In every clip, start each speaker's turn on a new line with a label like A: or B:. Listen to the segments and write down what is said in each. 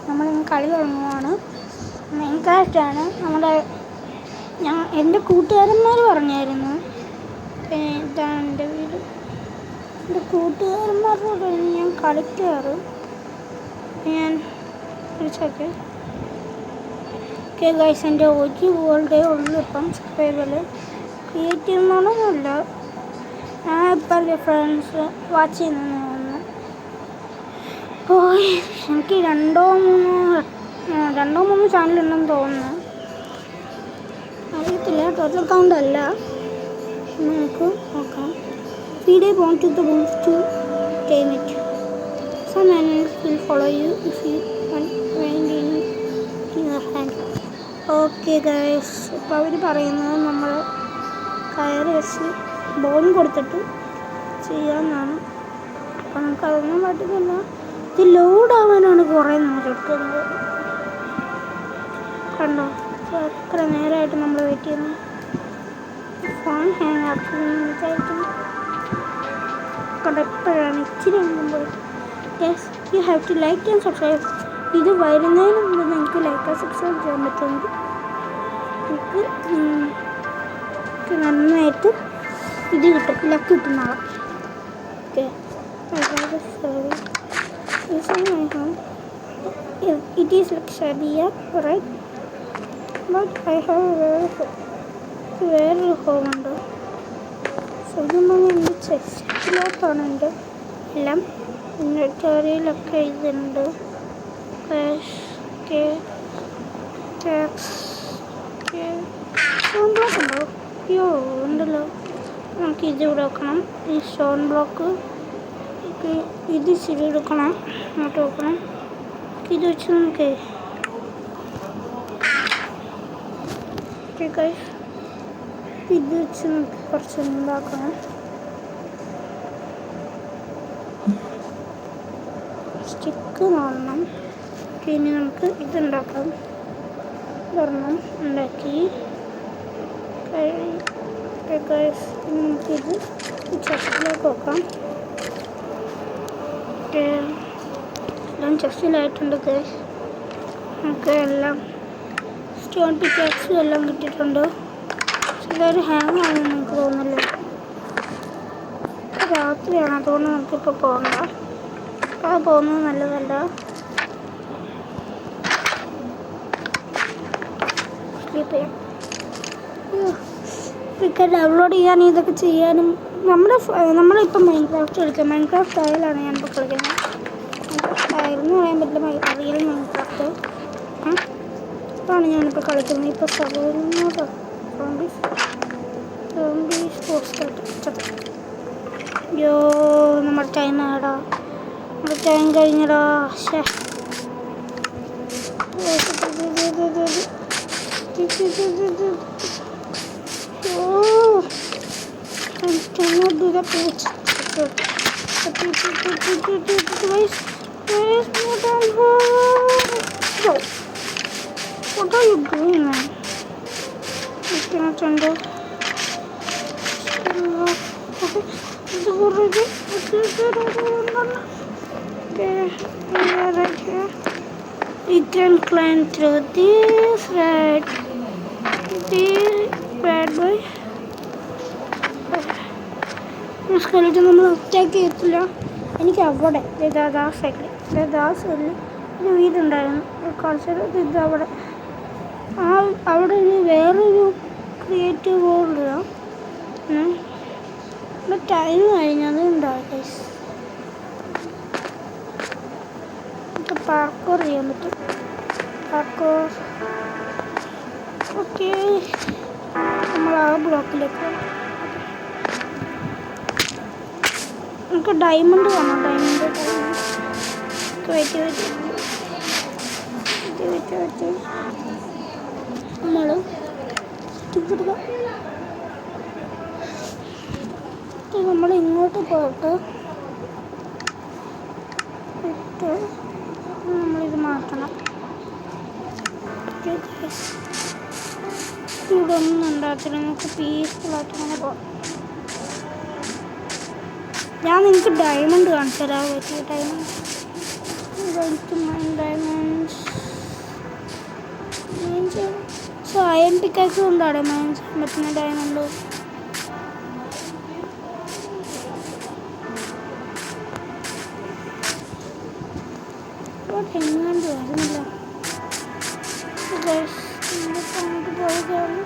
A: നമ്മളിന്ന് കളി തുടങ്ങുവാണ്. മൈൻക്രാഫ്റ്റാണ്. എൻ്റെ കൂട്ടുകാരന്മാർ പറഞ്ഞായിരുന്നു. ഇതാണ് എൻ്റെ വീട്. എൻ്റെ കൂട്ടുകാരന്മാരോട് ഞാൻ കളിക്കാറ്. ഞാൻ വിളിച്ചോക്കെ. ഓക്കെ ഗൈസ്, എൻ്റെ ഒരു വേൾഡേ ഉള്ളൂ ഇപ്പം സബ്സ്ക്രൈബിൽ. ക്രിയേറ്റീവ് മോഡൊന്നുമില്ല. ഞാൻ ഇപ്പം ഫ്രണ്ട്സ് വാച്ച് ചെയ്യുന്നു. അപ്പോൾ എനിക്ക് രണ്ടോ മൂന്നോ ചാനലുണ്ടെന്ന് തോന്നുന്നു. അറിയത്തില്ല, ടോട്ടൽ കൗണ്ട് അല്ല. നമുക്ക് നോക്കാം. Video want to the wolf to tame it. Some animals will follow you if you want find in your hand. Okay guys, ഇപ്പോൾ അവർ പറയുന്നത് നമ്മൾ കയറി വെച്ച് ബോൺ കൊടുത്തിട്ട് ചെയ്യാമെന്നാണ്. അപ്പോൾ നമുക്കതൊന്നും പറ്റുന്നില്ല. ഇത് ലോഡ് ആവാനാണ് കുറേ നേരമെടുക്കുന്നത്. കണ്ടോ, എത്ര നേരമായിട്ട് നമ്മൾ വെയിറ്റ് ചെയ്യുന്നു. ഫോൺ ഹാങ് ആക്കുന്നു വിചാരിക്കുന്നു. കണ്ടോ, എപ്പോഴാണ് ഇച്ചിരി മുമ്പ്. Yes, you have to like and subscribe. ഇത് വരുന്നതിന് മുമ്പ് നിങ്ങൾക്ക് ലൈക്ക് ആൻഡ് സബ്സ്ക്രൈബ് ചെയ്യാൻ പറ്റുമെങ്കിൽ എനിക്ക് നന്നായിട്ട് ഇത് കിട്ടും, ലക്ക് കിട്ടുന്നതാണ്. Okay, it is like Shadia, right? But I have വേറൊരു ഹോം ഉണ്ട്. സോ ഇതൊന്നും എൻ്റെ ചെസ്റ്റിലോട്ടാണ്. എൻ്റെ എല്ലാം ഇൻവെന്ററിയിലൊക്കെ ഇതുണ്ട്. സ്റ്റോൺ ബ്ലോക്ക് ഉണ്ടോ? അയ്യോ ഉണ്ടല്ലോ. നമുക്ക് ഇതിവിടെ വെക്കണം. ഈ സ്റ്റോൺ ബ്ലോക്ക് ഇത് ശരി എടുക്കണം, അങ്ങോട്ട് വെക്കണം. ഇത് വെച്ച് നമുക്ക് ഇത് വെച്ച് നമുക്ക് കുറച്ച് ഉണ്ടാക്കണം. സ്റ്റിക്ക് നോക്കണം. ഇനി നമുക്ക് ഇതുണ്ടാക്കാം. ഇതൊരെണ്ണം ഉണ്ടാക്കി നമുക്കിത് ചെസ്റ്റിലേക്ക് വെക്കാം. എല്ലാം ചെസ്റ്റിലായിട്ടുണ്ട് ഗൈസ്. നമുക്ക് എല്ലാം സ്റ്റോൺ പിക്കാക്സും എല്ലാം കിട്ടിയിട്ടുണ്ട്. ഇതൊരു ഹാങ് ആണെന്ന് നമുക്ക് തോന്നുന്നില്ല. രാത്രിയാണ്, അതുകൊണ്ട് നമുക്കിപ്പോൾ പോകണ്ട. അത് പോകുന്നത് നല്ലതല്ല. ഇതൊക്കെ ഡൗൺലോഡ് ചെയ്യാനും ഇതൊക്കെ ചെയ്യാനും നമ്മളിപ്പം മൈൻക്രാഫ്റ്റ് കളിക്കാം. മൈൻക്രാഫ്റ്റ് സ്റ്റൈലാണ് ഞാനിപ്പോൾ കളിക്കുന്നത്. സ്റ്റൈൽ എന്ന് പറയാൻ പറ്റില്ല, റിയൽ മൈൻക്രാഫ്റ്റ് ഇതാണ് ഞാനിപ്പോൾ കളിക്കുന്നത്. ഇപ്പോൾ സർവൈവലിനോട് യോ നമ്മുടെ ടൈം ആടാ, നമ്മുടെ time കഴിഞ്ഞടാ. cannot do that. What are you doing, man? I cannot undo. Okay, right here. You can climb through this red boy. Skeleton നമ്മൾ അറ്റാക്ക് ചെയ്യത്തില്ല. എനിക്ക് അവിടെ ആ സൈഡിൽ ഒരു വീടുണ്ടായിരുന്നു. കുറച്ചൊരു ഇത് അവിടെ ഒരു വേറൊരു ക്രിയേറ്റീവ് വേൾഡിലാണ്. ടൈം കഴിഞ്ഞത് ഉണ്ടാവും. നമുക്ക് പാർക്കോർ ചെയ്യാൻ പറ്റും. ഓക്കെ, നമ്മൾ ആ ബ്ലോക്കിലേക്ക് നമുക്ക് ഡയമണ്ട് വേണം. ഡയമണ്ട് വെച്ച് നമ്മൾ ഇങ്ങോട്ട് പോയിട്ട് നമ്മളിത് മാറ്റണം. ഇവിടെ ഒന്നും ഉണ്ടാകത്തില്ല. നമുക്ക് പീസ്ഫുള്ളായിട്ട് അങ്ങനെ പോകാം. ഞാൻ നിങ്ങൾക്ക് ഡയമണ്ട് കാണിച്ചു തരാം. ഡയമണ്ട്സ് പിക്കാക്സ് കൊണ്ടാണ് മറ്റേ ഡയമണ്ട് എങ്ങാണ്ട് വരുന്നില്ല. അങ്ങോട്ട് പോവുകയാണ്.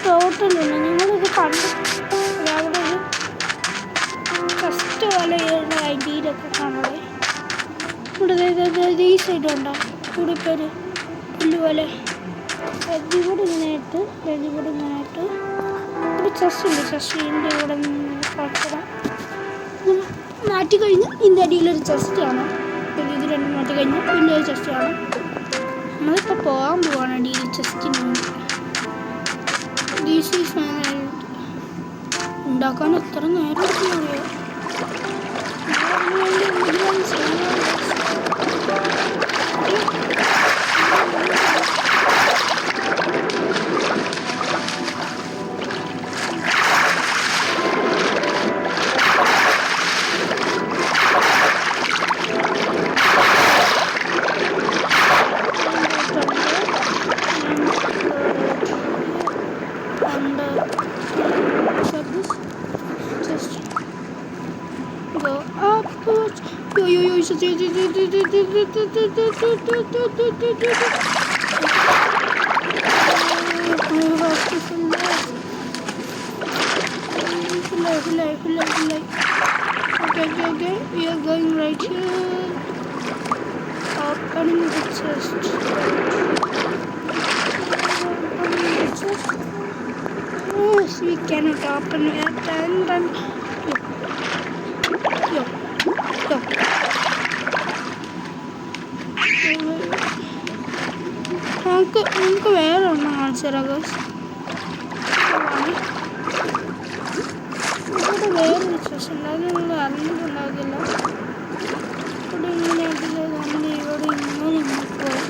A: ടോട്ടലില്ല. നിങ്ങളിത് കണ്ടു അവിടെ ഒരു ഫസ്റ്റ് പോലെ ഐഡിയിലൊക്കെ കാണുന്നത്. ഇവിടെ ഈ സൈഡ് ഉണ്ടോ ഇവിടെ ഇപ്പോൾ ഒരു പുല്ല് പോലെ ഇവിടെ ഇങ്ങനെയായിട്ട് ഒരു ചെസ്റ്റ് ഉണ്ട്. ചെസ്റ്റിൻ്റെ ഇവിടെ കുഴപ്പമില്ല. മാറ്റി കഴിഞ്ഞ് ഇതിൻ്റെ അടിയിലൊരു ചെസ്റ്റ് കാണാം. ഇത് രണ്ടും മാറ്റി കഴിഞ്ഞ് പിന്നെ ഒരു ചെസ്റ്റ് കാണാം. നമ്മളിപ്പോൾ പോകാൻ പോവാണ് അടിയിൽ ചെസ്റ്റിന് വേണ്ടി. ദിസ് ഈസ് ഉണ്ടാക്കാൻ എത്ര നേരം എടുക്കുന്നറിയോ? Okay, we are going right here. Opening the chest. Yes, we cannot open it and yo. നമുക്ക് വേറെ ഒന്നും കാണിച്ചു തരാം ഗൈസ്. ഇവിടെ വേറൊരു ചെസ്റ്റ് ഉണ്ട്. അത് നിങ്ങൾ അറിഞ്ഞിട്ടുണ്ടാകില്ല. ഇവിടെ ഇങ്ങനെ അതിൽ നമ്മൾ ഇവിടെ ഇങ്ങനെ പോകും.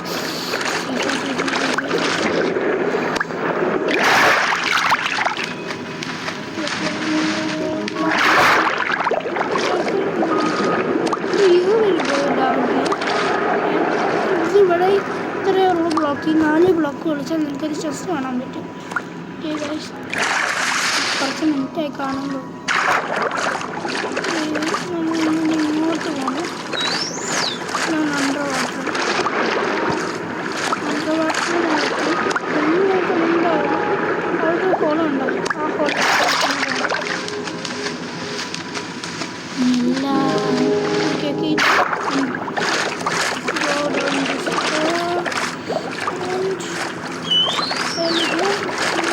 A: ഇവിടെ ഇത്രയുള്ള ബ്ലോക്ക്, ഈ 4 ബ്ലോക്ക് വിളിച്ചാൽ നിങ്ങൾക്കൊരു ചെസ്റ്റ് കാണാൻ പറ്റും. കുറച്ച് മിനിറ്റായി കാണുമ്പോൾ ഇങ്ങോട്ട് പോകണം. ഞാൻ അണ്ടർ വാട്ടറിൽ എന്തായാലും അവിടെ ഒരു ഹോളം ഉണ്ടാവും. ആ ഹോൾ ഇല്ല.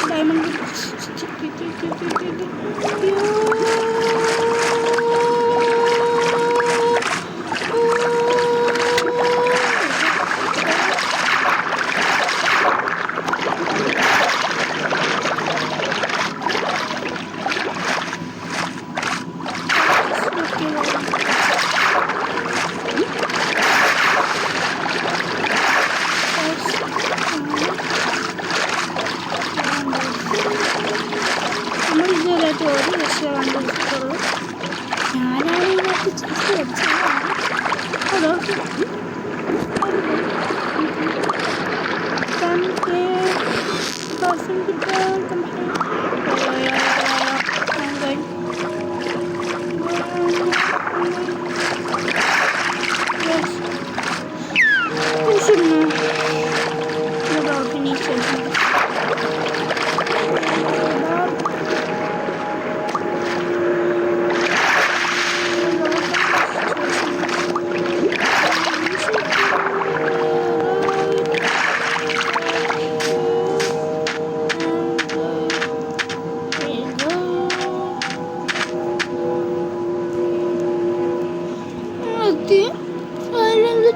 A: ഡയമണ്ട് നമ്മളിതുവരെയായിട്ട് ഒരു രക്ഷ കണ്ടുപിടിച്ചിട്ടുള്ളൂ. ഞാനാണ് ഇതിനകത്ത് ചെസ്റ്റ് വെച്ചത്. അതോ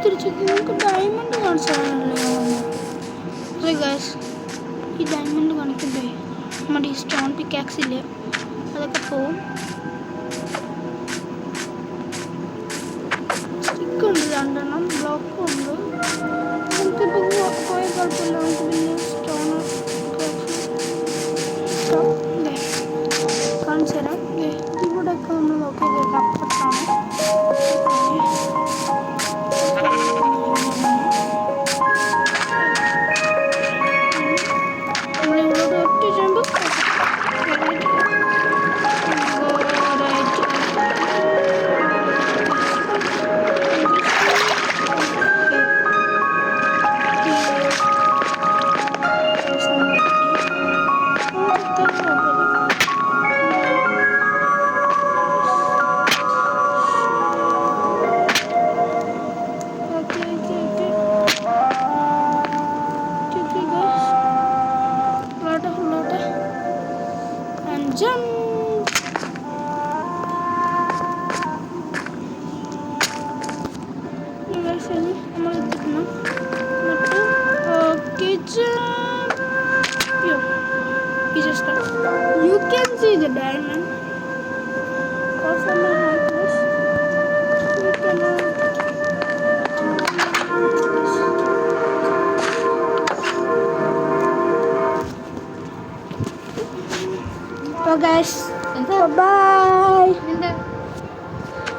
A: തിരിച്ചെത്തി. നമുക്ക് ഡയമണ്ട് കാണിച്ചാണല്ലോ. അതെ ഗൈസ്, ഈ ഡയമണ്ട് കാണിക്കണ്ടേ? നമ്മുടെ ഈ സ്റ്റോൺ പിക്കാക്സ് ഇല്ലേ, അതൊക്കെ പോവും. സ്റ്റിക്കുണ്ട് 2 ബ്ലോക്കും ഉണ്ട്. നമുക്കിപ്പോൾ പോയ കുഴപ്പമില്ല. നമുക്ക് പിന്നെ സ്റ്റോൺ കാണിച്ചു തരാം. ഇവിടെയൊക്കെ നമ്മൾ നോക്കിയത് അപ്പുറത്താണ്. destroy the diamond. Because of my hardness, we cannot. So guys, bye bye.